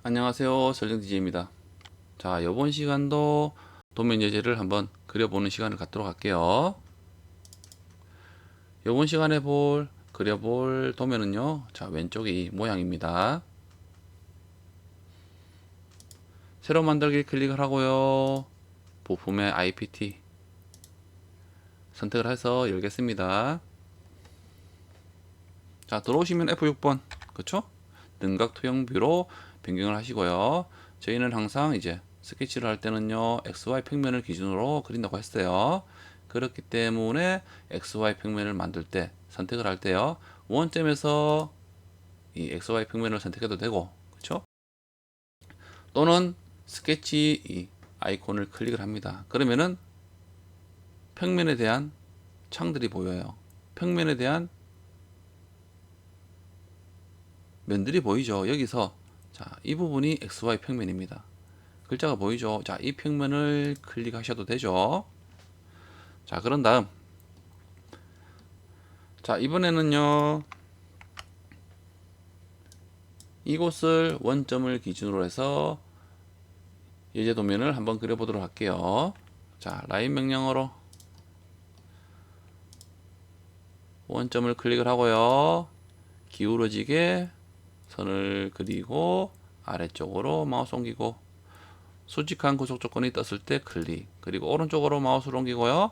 안녕하세요. 설정DJ입니다. 자, 이번 시간도 도면 예제를 한번 그려보는 시간을 갖도록 할게요. 이번 시간에 그려볼 도면은요. 자, 왼쪽이 이 모양입니다. 새로 만들기 클릭을 하고요. 부품의 IPT 선택을 해서 열겠습니다. 자, 들어오시면 F6번, 그쵸? 등각 투영 뷰로 변경을 하시고요. 저희는 항상 이제 스케치를 할 때는요, XY 평면을 기준으로 그린다고 했어요. 그렇기 때문에 XY 평면을 만들 때, 선택을 할 때요, 원점에서 이 XY 평면을 선택해도 되고, 그쵸? 또는 스케치 이 아이콘을 클릭을 합니다. 그러면은 평면에 대한 창들이 보여요. 평면에 대한 면들이 보이죠. 여기서 자, 이 부분이 XY 평면입니다. 글자가 보이죠. 자, 이 평면을 클릭하셔도 되죠. 자, 그런 다음 자, 이번에는요, 이곳을 원점을 기준으로 해서 예제 도면을 한번 그려보도록 할게요. 자, 라인 명령어로 원점을 클릭을 하고요. 기울어지게 선을 그리고 아래쪽으로 마우스 옮기고 수직한 구속 조건이 떴을 때 클릭, 그리고 오른쪽으로 마우스를 옮기고요.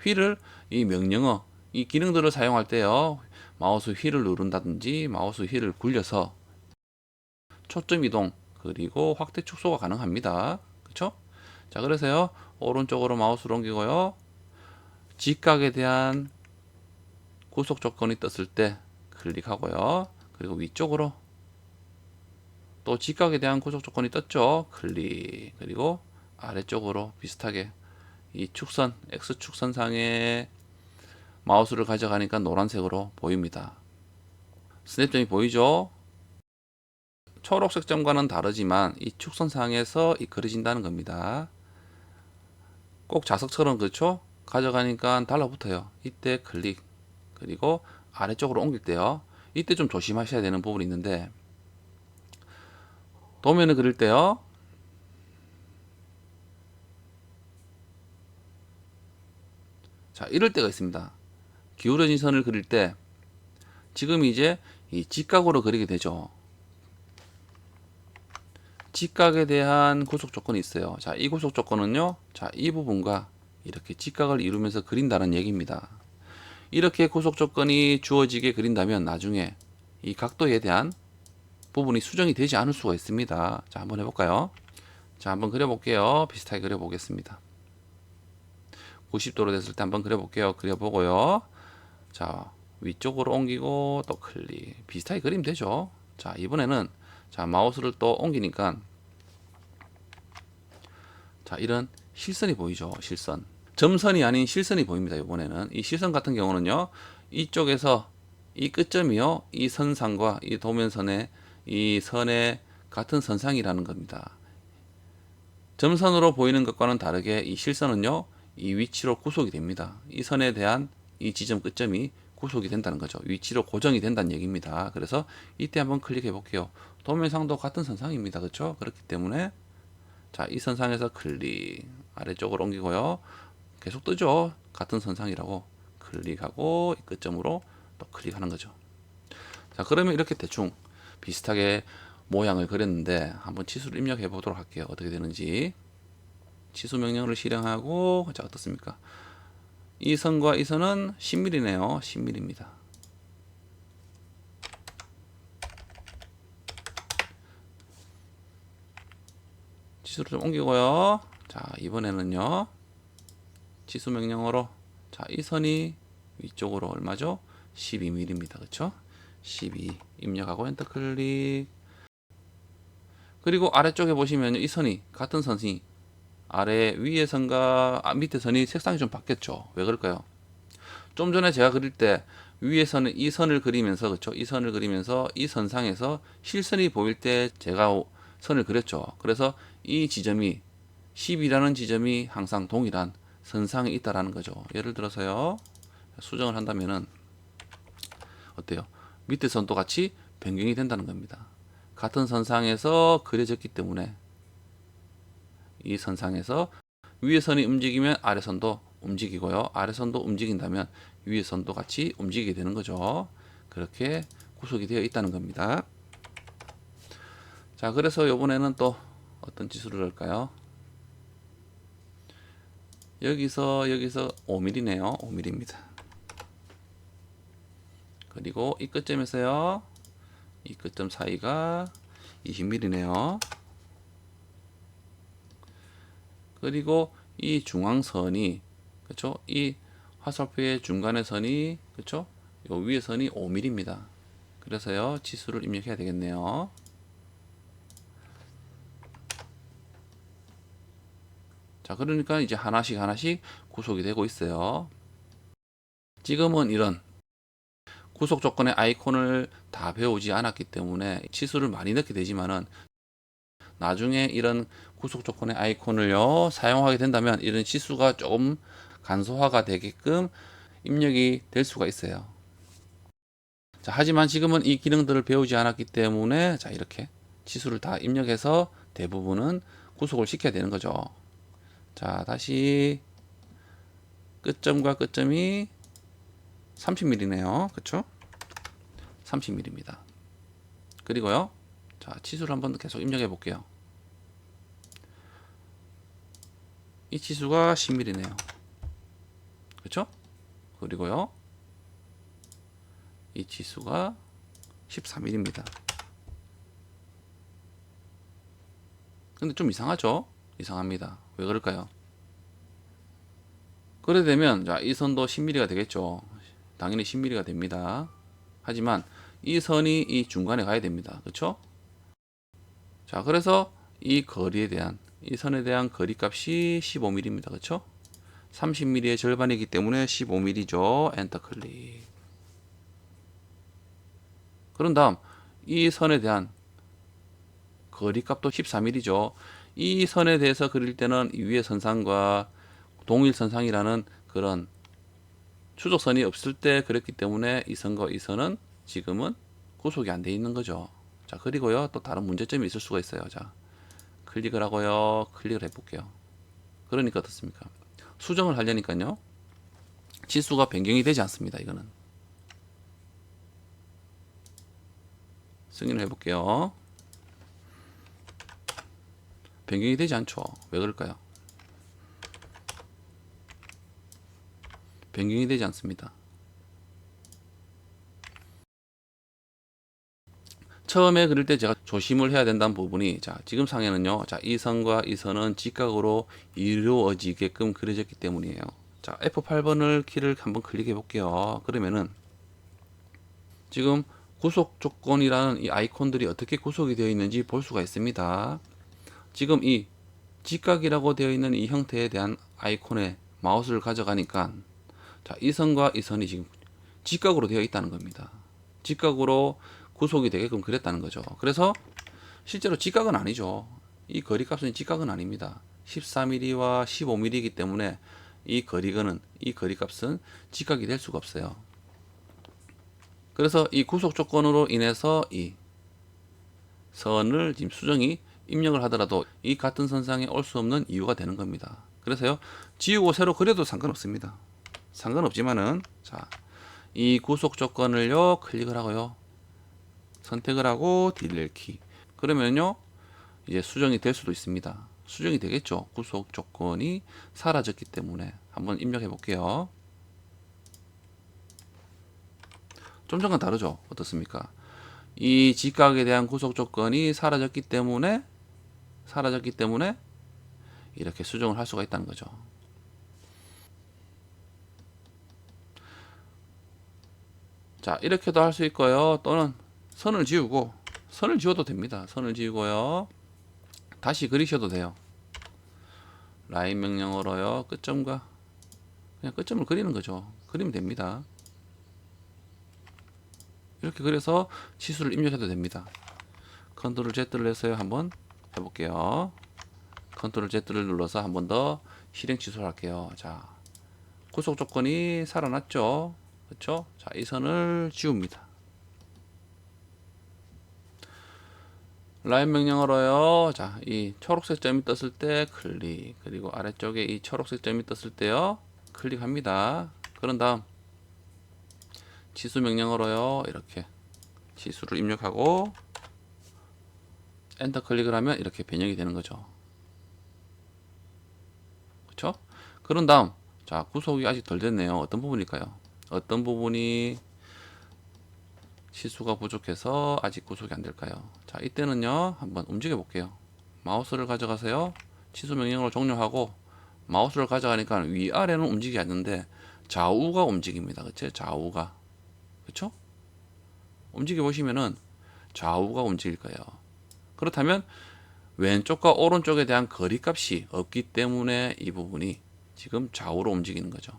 휠을 이 명령어 이 기능들을 사용할 때요, 마우스 휠을 누른다든지 마우스 휠을 굴려서 초점 이동 그리고 확대 축소가 가능합니다. 그쵸? 자, 그래서요, 오른쪽으로 마우스를 옮기고요, 직각에 대한 구속 조건이 떴을 때 클릭하고요, 그리고 위쪽으로 또 직각에 대한 구속 조건이 떴죠. 클릭, 그리고 아래쪽으로 비슷하게 이 축선 X축선상에 마우스를 가져가니까 노란색으로 보입니다. 스냅점이 보이죠? 초록색 점과는 다르지만 이 축선상에서 그려진다는 겁니다. 꼭 자석처럼, 그렇죠? 가져가니까 달라붙어요. 이때 클릭, 그리고 아래쪽으로 옮길 때요, 이때 좀 조심하셔야 되는 부분이 있는데, 도면을 그릴 때요, 자, 이럴 때가 있습니다. 기울어진 선을 그릴 때 지금 이제 이 직각으로 그리게 되죠. 직각에 대한 구속 조건이 있어요. 자, 이 구속 조건은요, 자, 이 부분과 이렇게 직각을 이루면서 그린다는 얘기입니다. 이렇게 구속 조건이 주어지게 그린다면 나중에 이 각도에 대한 부분이 수정이 되지 않을 수가 있습니다. 자, 한번 해볼까요? 자, 한번 그려볼게요. 비슷하게 그려보겠습니다. 90도로 됐을 때 한번 그려볼게요. 그려보고요. 자, 위쪽으로 옮기고 또 클릭. 비슷하게 그리면 되죠. 자, 이번에는 자, 마우스를 또 옮기니까 자, 이런 실선이 보이죠. 실선. 점선이 아닌 실선이 보입니다. 이번에는 이 실선 같은 경우는요, 이쪽에서 이 끝점이요, 이 선상과 이 도면선의 이 선의 같은 선상이라는 겁니다. 점선으로 보이는 것과는 다르게 이 실선은요, 이 위치로 구속이 됩니다. 이 선에 대한 이 지점 끝점이 구속이 된다는 거죠. 위치로 고정이 된다는 얘기입니다. 그래서 이때 한번 클릭해 볼게요. 도면상도 같은 선상입니다. 그렇죠? 그렇기 때문에 자, 이 선상에서 클릭, 아래쪽으로 옮기고요. 계속 뜨죠. 같은 선상이라고 클릭하고 이 끝점으로 또 클릭하는 거죠. 자, 그러면 이렇게 대충 비슷하게 모양을 그렸는데 한번 치수를 입력해 보도록 할게요. 어떻게 되는지. 치수 명령어를 실행하고, 자, 어떻습니까? 이 선과 이 선은 10mm네요. 10mm입니다. 치수를 좀 옮기고요. 자, 이번에는요, 치수 명령어로 자, 이 선이 위쪽으로 얼마죠? 12mm입니다. 그쵸? 12 입력하고 엔터 클릭. 그리고 아래쪽에 보시면 이 선이 같은 선이 아래 위에 선과 밑에 선이 색상이 좀 바뀌었죠. 왜 그럴까요? 좀 전에 제가 그릴 때 위에서는 이 선을 그리면서, 그쵸? 이 선을 그리면서 이 선상에서 실선이 보일 때 제가 선을 그렸죠. 그래서 이 지점이 10이라는 지점이 항상 동일한 선상에 있다라는 거죠. 예를 들어서요, 수정을 한다면은 어때요? 밑에 선도 같이 변경이 된다는 겁니다. 같은 선상에서 그려졌기 때문에 이 선상에서 위에 선이 움직이면 아래 선도 움직이고요. 아래 선도 움직인다면 위에 선도 같이 움직이게 되는 거죠. 그렇게 구속이 되어 있다는 겁니다. 자, 그래서 이번에는 또 어떤 지수를 할까요? 여기서 5mm네요. 5mm입니다. 그리고 이 끝점에서요. 이 끝점 사이가 20mm네요. 그리고 이 중앙선이 그렇죠? 이 화살표의 중간의 선이 그렇죠? 요 위에 선이 5mm입니다. 그래서요. 치수를 입력해야 되겠네요. 자, 그러니까 이제 하나씩 구속이 되고 있어요. 지금은 이런 구속 조건의 아이콘을 다 배우지 않았기 때문에 치수를 많이 넣게 되지만은 나중에 이런 구속 조건의 아이콘을요 사용하게 된다면 이런 치수가 조금 간소화가 되게끔 입력이 될 수가 있어요. 자, 하지만 지금은 이 기능들을 배우지 않았기 때문에 자, 이렇게 치수를 다 입력해서 대부분은 구속을 시켜야 되는 거죠. 자, 다시 끝점과 끝점이 30mm네요. 그쵸? 30mm입니다. 그리고요. 자, 치수를 한번 계속 입력해 볼게요. 이 치수가 10mm네요. 그쵸? 그리고요. 이 치수가 14mm입니다. 근데 좀 이상하죠? 이상합니다. 왜 그럴까요? 그래 되면 자, 이 선도 10mm가 되겠죠. 당연히 10mm가 됩니다. 하지만 이 선이 이 중간에 가야 됩니다. 그렇죠? 자, 그래서 이 거리에 대한 이 선에 대한 거리 값이 15mm입니다. 그렇죠? 30mm의 절반이기 때문에 15mm죠. 엔터 클릭. 그런 다음 이 선에 대한 거리 값도 14mm죠. 이 선에 대해서 그릴 때는 이 위의 선상과 동일 선상이라는 그런 추적선이 없을 때 그랬기 때문에 이 선과 이 선은 지금은 구속이 안 돼 있는 거죠. 자, 그리고요, 또 다른 문제점이 있을 수가 있어요. 자, 클릭을 하고요, 클릭을 해볼게요. 그러니까 어떻습니까? 수정을 하려니까요, 치수가 변경이 되지 않습니다. 이거는. 승인을 해볼게요. 변경이 되지 않죠. 왜 그럴까요? 변경이 되지 않습니다. 처음에 그릴 때 제가 조심을 해야 된다는 부분이 자, 지금 상에는요. 자, 이 선과 이 선은 직각으로 이루어지게끔 그려졌기 때문이에요. 자, F8번을 키를 한번 클릭해 볼게요. 그러면은 지금 구속 조건이라는 이 아이콘들이 어떻게 구속이 되어 있는지 볼 수가 있습니다. 지금 이 직각이라고 되어 있는 이 형태에 대한 아이콘에 마우스를 가져가니까 자, 이 선과 이 선이 지금 직각으로 되어 있다는 겁니다. 직각으로 구속이 되게끔 그렸다는 거죠. 그래서 실제로 직각은 아니죠. 이 거리값은 직각은 아닙니다. 14mm와 15mm이기 때문에 이 거리값은 직각이 될 수가 없어요. 그래서 이 구속 조건으로 인해서 이 선을 지금 수정이 입력을 하더라도 이 같은 선상에 올 수 없는 이유가 되는 겁니다. 그래서요, 지우고 새로 그려도 상관없습니다. 상관없지만은 자, 이 구속 조건을요 클릭을 하고요, 선택을 하고 딜레이 키. 그러면요 이제 수정이 될 수도 있습니다. 수정이 되겠죠. 구속 조건이 사라졌기 때문에 한번 입력해 볼게요. 좀 전과 다르죠. 어떻습니까? 이 직각에 대한 구속 조건이 사라졌기 때문에 이렇게 수정을 할 수가 있다는 거죠. 자, 이렇게도 할 수 있고요. 또는 선을 지워도 됩니다. 선을 지우고요. 다시 그리셔도 돼요. 라인 명령어로요. 끝점과 그냥 끝점을 그리는 거죠. 그리면 됩니다. 이렇게 그려서 치수를 입력해도 됩니다. 컨트롤 Z를 해서 한번 해볼게요. 컨트롤 Z를 눌러서 한 번 더 실행 취소를 할게요. 자, 구속 조건이 살아났죠. 그렇죠? 자, 이 선을 지웁니다. 라인 명령어로요. 자, 이 초록색 점이 떴을 때 클릭, 그리고 아래쪽에 이 초록색 점이 떴을 때요. 클릭합니다. 그런 다음 지수 명령어로요. 이렇게 지수를 입력하고 엔터 클릭을 하면 이렇게 변형이 되는 거죠. 그렇죠? 그런 다음 자, 구속이 아직 덜 됐네요. 어떤 부분일까요? 어떤 부분이 시수가 부족해서 아직 구속이 안 될까요? 자, 이때는요. 한번 움직여 볼게요. 마우스를 가져가세요. 취소 명령으로 종료하고 마우스를 가져가니까 위아래는 움직이지 않는데 좌우가 움직입니다. 그쵸? 좌우가. 그쵸? 움직여 보시면은 좌우가 움직일 거예요. 그렇다면 왼쪽과 오른쪽에 대한 거리값이 없기 때문에 이 부분이 지금 좌우로 움직이는 거죠.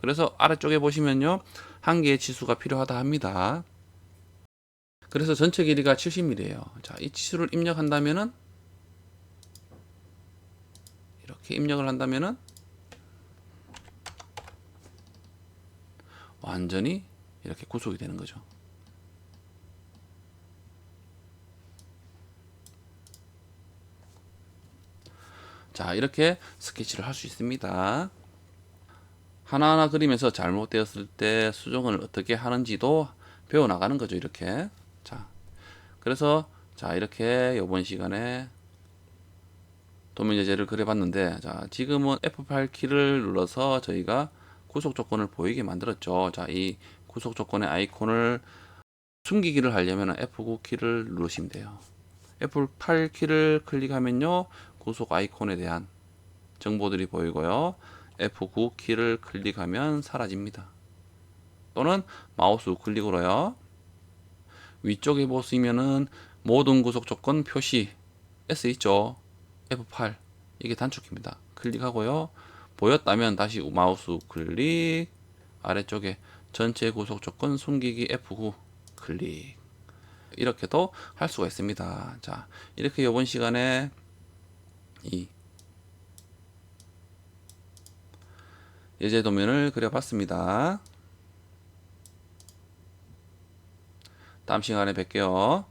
그래서 아래쪽에 보시면요. 한 개의 치수가 필요하다 합니다. 그래서 전체 길이가 70mm예요. 자, 이 치수를 입력한다면은 이렇게 입력을 한다면은 완전히 이렇게 구속이 되는 거죠. 자, 이렇게 스케치를 할 수 있습니다. 하나하나 그리면서 잘못되었을 때 수정을 어떻게 하는지도 배워 나가는 거죠. 이렇게. 자, 그래서 자, 이렇게 이번 시간에 도면 예제를 그려봤는데, 자, 지금은 F8 키를 눌러서 저희가 구속 조건을 보이게 만들었죠. 자, 이 구속 조건의 아이콘을 숨기기를 하려면 F9 키를 누르시면 돼요. F8 키를 클릭하면요, 구속 아이콘에 대한 정보들이 보이고요. F9 키를 클릭하면 사라집니다. 또는 마우스 우클릭으로요. 위쪽에 보시면은 모든 구속 조건 표시 S 있죠. F8 이게 단축키입니다. 클릭하고요. 보였다면 다시 마우스 우클릭, 아래쪽에 전체 구속 조건 숨기기 F9 클릭. 이렇게도 할 수가 있습니다. 자, 이렇게 이번 시간에 이 예제 도면을 그려봤습니다. 다음 시간에 뵐게요.